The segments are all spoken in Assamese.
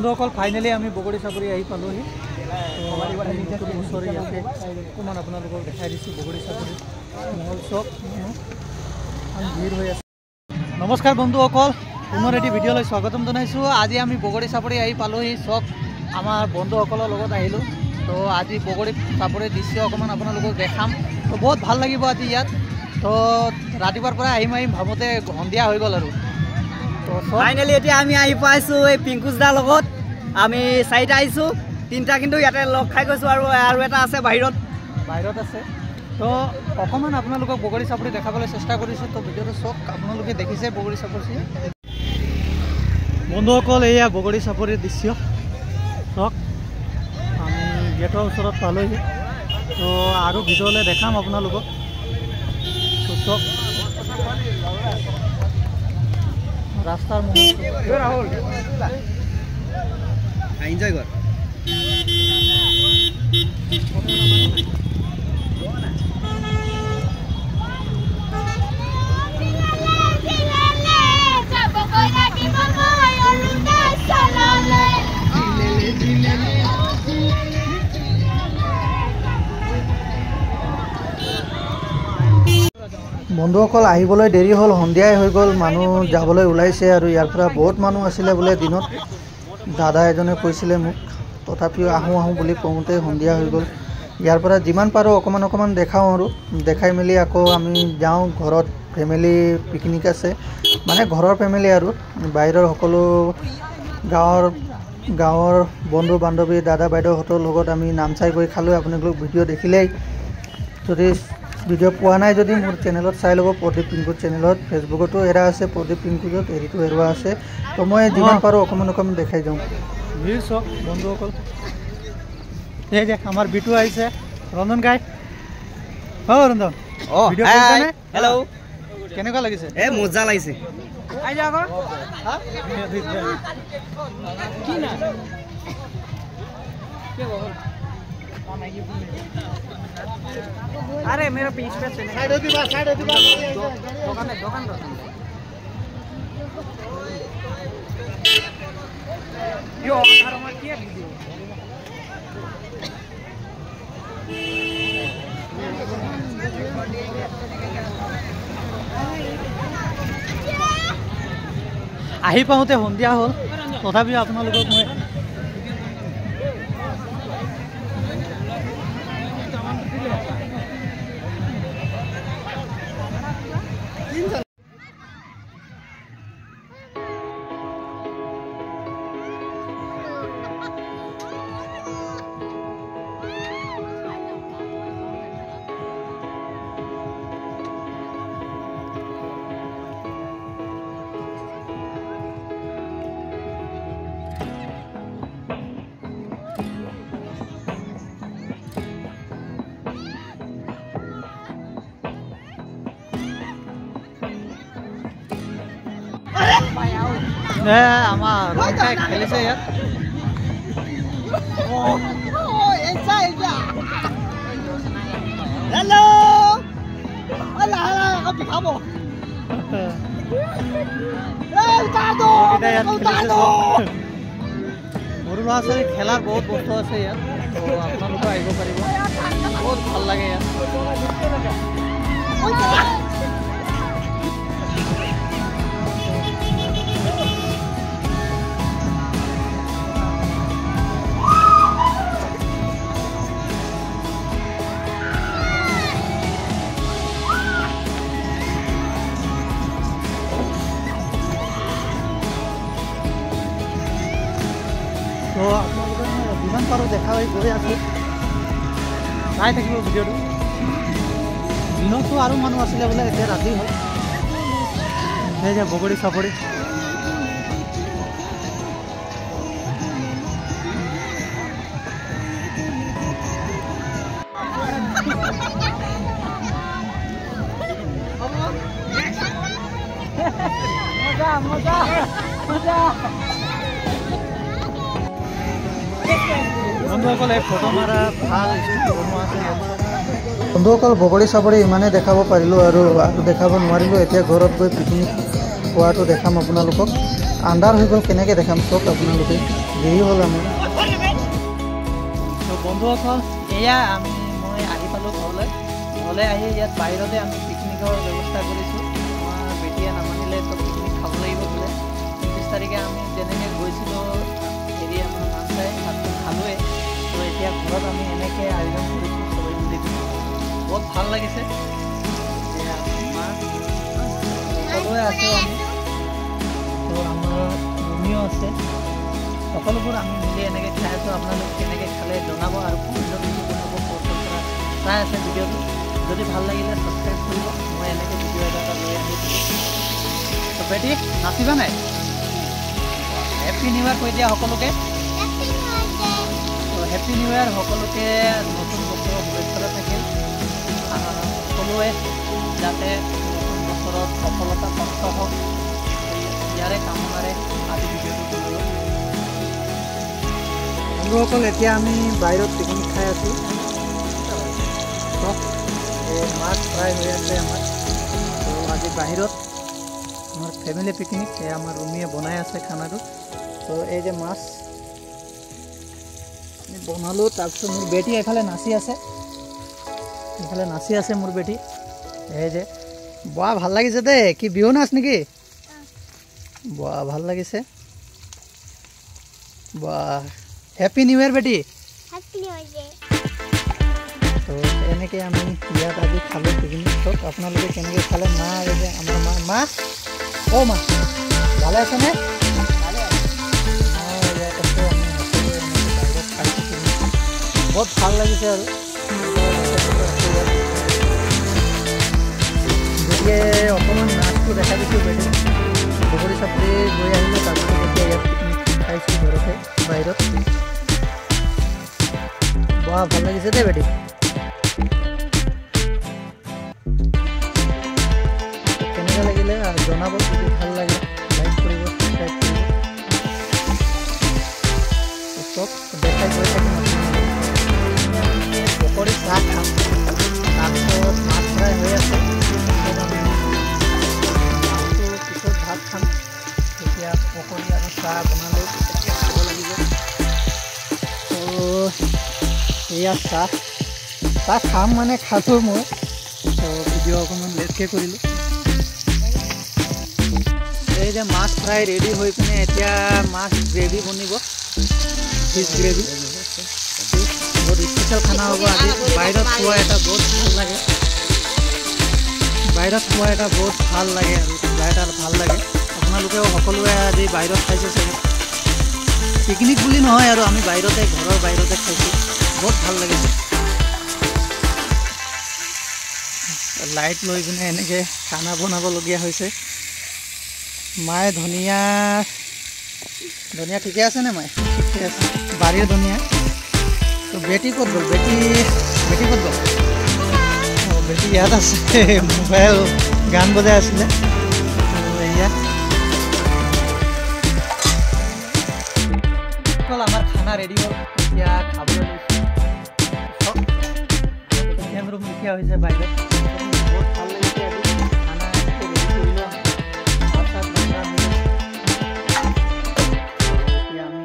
বন্ধুসকল ফাইনেলি আমি বগৰী চাপৰি আহি পালোহি ওচৰে ইয়াতে অকণমান আপোনালোকক দেখাই দিছোঁ বগৰী চাপৰি মহল চক ভিৰ হৈ আছে নমস্কাৰ বন্ধুসকল পুনৰ এটি ভিডিঅ'লৈ স্বাগতম জনাইছোঁ আজি আমি বগৰী চাপৰি আহি পালোহি চক আমাৰ বন্ধুসকলৰ লগত আহিলোঁ তো আজি বগৰী চাপৰিৰ দৃশ্য অকণমান আপোনালোকক দেখাম তো বহুত ভাল লাগিব আজি ইয়াত তো ৰাতিপুৱাৰ পৰা আহিম ভাবোঁতে সন্ধিয়া হৈ গ'ল আৰু তো ফাইনেলি এতিয়া আমি আহি পাইছোঁ এই পিংকুজদাৰ লগত আমি চাৰিটা আহিছোঁ তিনিটা কিন্তু ইয়াতে লগ খাই গৈছোঁ আৰু এটা আছে বাহিৰত আছে তো অকণমান আপোনালোকক বগৰী চাপৰি দেখাবলৈ চেষ্টা কৰিছোঁ তো ভিডিঅ'টো চাওক আপোনালোকে দেখিছে বগৰী চাপৰি বন্ধুসকল এয়া বগৰী চাপৰিৰ দৃশ্য চাওক আমি গেটৰ ওচৰত পালোহি তো আৰু ভিডিঅ'লৈ দেখাম আপোনালোকক তো চাওক ৰাস্তাৰ ৰাহুল এনজয় কৰ বন্ধুসকল আহিবলৈ দেৰি হ'ল সন্ধিয়াই হৈ গ'ল মানুহ যাবলৈ ওলাইছে আৰু ইয়াৰ পৰা বহুত মানুহ আছিলে বোলে দিনত দাদা এজনে কৈছিলে মোক তথাপিও আহোঁ বুলি কওঁতে সন্ধিয়া হৈ গ'ল ইয়াৰ পৰা যিমান পাৰোঁ অকণমান দেখাওঁ আৰু দেখাই মেলি আকৌ আমি যাওঁ ঘৰত ফেমিলি পিকনিক আছে মানে ঘৰৰ ফেমিলি আৰু বাহিৰৰ সকলো গাঁৱৰ বন্ধু বান্ধৱী দাদা বাইদেউহঁতৰ লগত আমি নামচাই গৈ খালোঁ আপোনালোক ভিডিঅ' দেখিলেই যদি ভিডিঅ' পোৱা নাই যদি মোৰ চেনেলত চাই ল'ব প্ৰদীপ পিংকুজ চেনেলত ফেচবুকতো এৰা আছে প্ৰদীপ পিংকুজত হেৰিটো এৰুৱা আছে তো মই যিমান পাৰোঁ অকণমান দেখাই যাওঁ ভিৰ চাওক বন্ধুসকল এই যে আমাৰ বিটু আহিছে ৰঞ্জন গাই ৰঞ্জন হেল্ল' কেনেকুৱা লাগিছে এই মজা লাগিছে अरे मेरा पीस पे साइड होती दुकान यो अंधारों में किया वीडियो আহি পাওঁতে সন্ধিয়া হ'ল তথাপিও আপোনালোকক মই আমার রংটাই খেলেছে ইয়াত হেল্ল' খাব সৰু ল'ৰা ছোৱালী খেলাৰ বহুত বস্তু আছে ইয়াত তো আপোনালোকে আহিব পাৰিব বহুত ভাল লাগে ইয়াত তো আপোনালোকে যিমান পাৰোঁ দেখা হৈ গৈ আছোঁ চাই থাকিব ভিডিঅ'টো দিনতো আৰু মানুহ আছিলে বোলে এতিয়া ৰাতি হ'ল সেই যে বগৰী চাপৰি মজা বন্ধুসকলে ফটো মাৰা ভাল বন্ধুসকল বগৰী চাপৰি ইমানে দেখাব পাৰিলোঁ আৰু দেখাব নোৱাৰিলোঁ এতিয়া ঘৰত গৈ পিকনিক খোৱাটো দেখাম আপোনালোকক আন্ধাৰ হৈ গ'ল কেনেকৈ দেখাম চাওক আপোনালোকে দেৰি হ'ল আমাৰ। তো বন্ধুসকল এয়া মই আহি পালোঁ ঘৰলৈ আহি ইয়াত বাহিৰতে আমি পিকনিকৰ ব্যৱস্থা কৰিছোঁ। আমাৰ বেটিয়ে নামানিলে তো পিকনিক খাব লাগিব বোলে। 29 তাৰিখে আমি যেনেকৈ গৈছিলোঁ হেৰি আমাৰ নামচাই তাততো খালোঁৱে। তো এতিয়া ঘৰত আমি এনেকৈ আয়োজন কৰিছোঁ চবেই মিলি বহুত ভাল লাগিছে। এয়া মা সকলোৱে আছোঁ আমি, তো আমাৰ ৰুমিও আছে, সকলোবোৰ আমি মিলি এনেকৈ খাই আছোঁ। আপোনালোক কেনেকৈ খালে জনাব আৰু কমেণ্টত জনাব ক'ৰ পৰা চাই আছে ভিডিঅ'টো। যদি ভাল লাগিলে ছাবস্ক্ৰাইব কৰিব। মই এনেকৈ ভিডিঅ' এটা লৈ আহিছোঁ। তো বেটি নাচিবা নাই? হেপ্পী নিউ ইয়েৰ কৈ দিয়া সকলোকে। তো হেপ্পী নিউ ইয়েৰ সকলোকে, নতুন বছৰৰ শুভেচ্ছা থাকিল। সকলোৱে যাতে নতুন বছৰত সফলতা প্ৰাপ্ত হওক, ইয়াৰে কামনাৰে আজি ভিডিঅ'টো কৰিলোঁ। বন্ধুসকল এতিয়া আমি বাহিৰত পিকনিক খাই আছোঁ। মাছ ফ্ৰাই হৈ আছে আমাৰ। তো আজি বাহিৰত আমাৰ ফেমিলি পিকনিক, আমাৰ ৰুমিয়ে বনাই আছে খানাটো। তো এই যে মাছ বনালোঁ, তাৰপিছত মোৰ বেটি এফালে নাচি আছে মোৰ বেটি। এই যে বোৱা ভাল লাগিছে দেই, কি বিহু নাচ নেকি? বোৱা ভাল লাগিছে। বাহ, হেপ্পী নিউ ইয়েৰ বেটি। তো এনেকৈ আমি ইয়াত আজি খালোঁ পিকনিক। চব আপোনালোকে কেনেকৈ খালে? মা আৰু যে আমাৰ মা অ' মা ভালে আছেনে? ইয়াত আছে, আমি সকলোৱে এনেকৈ বাহিৰত খাইছোঁ পিকনিক। বহুত ভাল লাগিছে আৰু গতিকে অকণমান নাচটো দেখা দিছোঁ বেটি। বগৰী চাপৰি গৈ আহিলোঁ, তাৰপিছত এতিয়া ইয়াত পিকনিক খাইছোঁ ঘৰতে বাহিৰত। বোৱা ভাল লাগিছে দেই বেটি। কেনেকৈ লাগিলে জনাব, যদি ভাল লাগে লাইক কৰিব, ছাবস্ক্ৰাইব কৰিব। চব দেখাই গৈ থাকিম। পকৰি চাহ খাম, তাৰপিছত মাছ ফ্ৰাই হৈ আছে। মাছটো পিছত ভাত খাম। এতিয়া পকৰি আৰু চাহ বনালোঁ, এতিয়া খাব লাগিব। তো এয়া চাহ খাম মানে খালোঁ মই। তো ভিডিঅ' অকণমান লেটকৈ কৰিলোঁ। এই যে মাছ ফ্ৰাই ৰেডি হৈ পিনে এতিয়া মাছ গ্ৰেভি বনিব, ফিছ গ্ৰেভি। বহুত স্পেচিয়েল খানা হ'ব আজি। বাহিৰত খোৱা এটা বহুত ভাল লাগে, আৰু যাই তাত ভাল লাগে। আপোনালোকেও সকলোৱে আজি বাহিৰত খাইছে চাগে। পিকনিক বুলি নহয় আৰু আমি বাহিৰতে, ঘৰৰ বাহিৰতে খাইছোঁ। বহুত ভাল লাগিছে। লাইট লৈ পিনে এনেকৈ খানা বনাবলগীয়া হৈছে। মায়ে ধনিয়া ঠিকে আছেনে? মায়ে ঠিকে আছে, বাৰীৰ ধনিয়া। তো বেটি ক'ত গ'ল? বেটি ক'ত গ'ল? অঁ, বেটি ইয়াত আছে, মোবাইল গান বজাই আছিলে। এয়া আমাৰ খানা ৰেডি হ'ল, এতিয়া খাবলৈ লৈছোঁ। কেমেৰা লিখা হৈছে বাহিৰত। বহুত ভাল লাগিছে আজি খানা এনেকৈ ৰেডি কৰিলোঁ। ভাত চাত বনোৱা মিলি এতিয়া আমি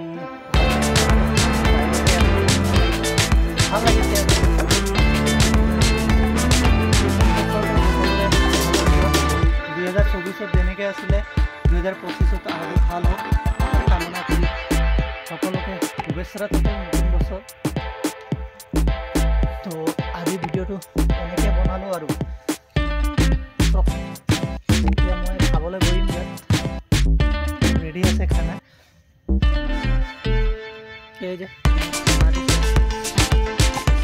ভাল লাগিছে। 2024 যেনেকৈ আছিলে 2025 আৰু ভাল হওক কামনা কৰি সকলোকে শুভেচ্ছা থাকিল নতুন বছৰ। তো আজি ভিডিঅ'টো এনেকৈ বনালোঁ আৰু চব। এতিয়া মই খাবলৈ বহিম, ইয়াত ৰেডি আছে খানা। এই যে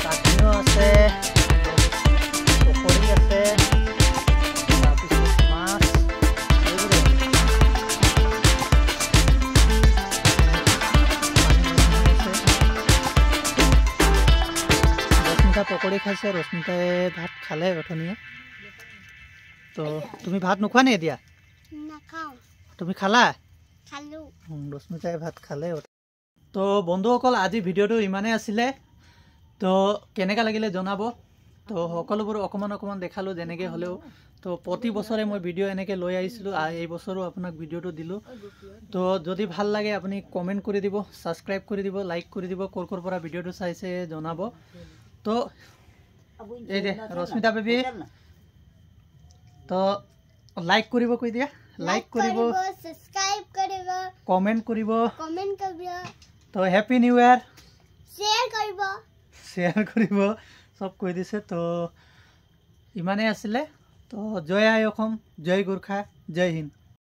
চাটনিও আছে, পকৰি আছে, তাৰপিছত মাছ, এইবোৰে ৰশ্মিতা পকৰি খাইছে, ৰশ্মিতাই ভাত খালে অথনিয়ে। তো তুমি ভাত নোখোৱা নি এতিয়া? তুমি খালা? ৰশ্মিতাই ভাত খালে। তো বন্ধুসকল আজি ভিডিঅ'টো ইমানেই আছিলে। তো কেনেকুৱা লাগিলে জনাব। তো সকলোবোৰ অকণমান দেখালোঁ যেনেকৈ হ'লেও। তো প্ৰতি বছৰে মই ভিডিঅ' এনেকৈ লৈ আহিছিলোঁ, এই বছৰো আপোনাক ভিডিঅ'টো দিলোঁ। তো যদি ভাল লাগে আপুনি কমেণ্ট কৰি দিব, ছাবস্ক্ৰাইব কৰি দিব, লাইক কৰি দিব, ক'ৰ পৰা ভিডিঅ'টো চাইছে জনাব। তো এই যে ৰশ্মিতা বেবী, তো লাইক কৰিব কৈ দিয়া, লাইক কৰিব, সাবস্ক্ৰাইব কৰিব, কমেণ্ট কৰিব, তো হেপী নিউ ইয়াৰ, শ্বেয়াৰ কৰিব, চব কৈ দিছে। তো ইমানেই আছিলে। তো জয় আই অসম, জয় গোৰ্খা, জয় হিন্দ।